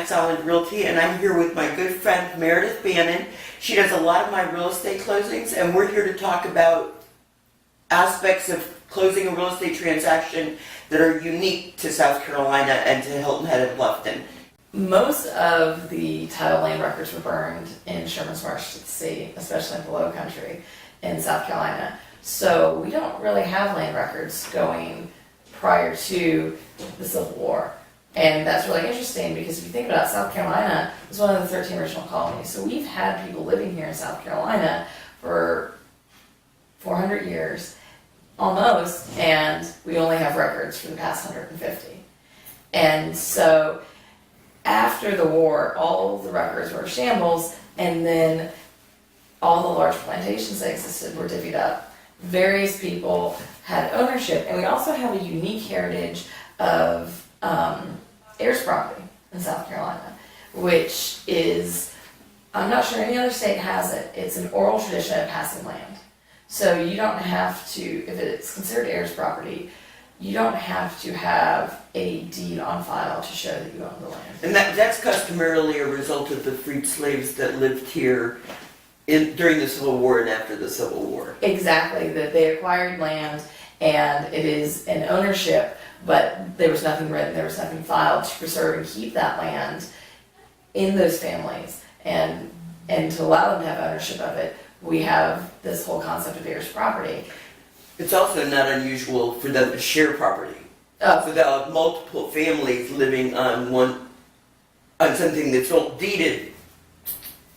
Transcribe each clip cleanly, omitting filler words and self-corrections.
Atlantis Island Realty, and I'm here with my good friend Meredith Bannon. She does a lot of my real estate closings, and we're here to talk about aspects of closing a real estate transaction that are unique to South Carolina and to Hilton Head and Bluffton. Most of the title land records were burned in Sherman's Marsh to the sea, especially in the Low Country in South Carolina. So we don't really have land records going prior to the Civil War. And that's really interesting because if you think about it, South Carolina, was one of the 13 original colonies. So we've had people living here in South Carolina for 400 years, almost, and we only have records for the past 150. And so after the war, all the records were shambles, and then all the large plantations that existed were divvied up. Various people had ownership, and we also have a unique heritage of heirs property in South Carolina, which is, I'm not sure any other state has it. It's an oral tradition of passing land. So you don't have to, if it's considered heirs property, you don't have to have a deed on file to show that you own the land. And that's customarily a result of the freed slaves that lived here during the Civil War and after the Civil War. Exactly, that they acquired land and it is an ownership, but there was nothing written, there was nothing filed to preserve and keep that land in those families. And to allow them to have ownership of it, we have this whole concept of heirs property. It's also not unusual for them to share property. Oh. So they'll have multiple families living on something that's all deeded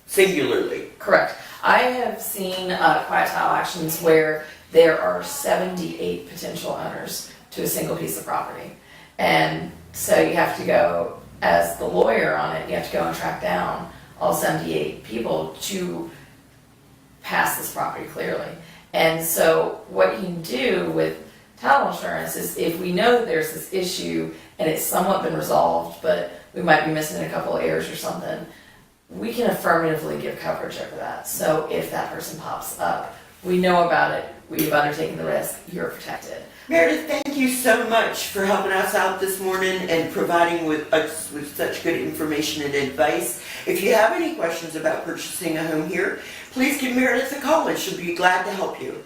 singularly. Correct. I have seen quiet title actions where there are 78 potential owners to a single piece of property. And so you have to go, as the lawyer on it, you have to go and track down all 78 people to pass this property clearly. And so what you can do with title insurance is, if we know that there's this issue and it's somewhat been resolved, but we might be missing a couple of heirs or something, we can affirmatively give coverage over that. So if that person pops up, we know about it, we've undertaken the risk, you're protected. Meredith, thank you so much for helping us out this morning and providing us with such good information and advice. If you have any questions about purchasing a home here, please give Meredith a call and she'll be glad to help you.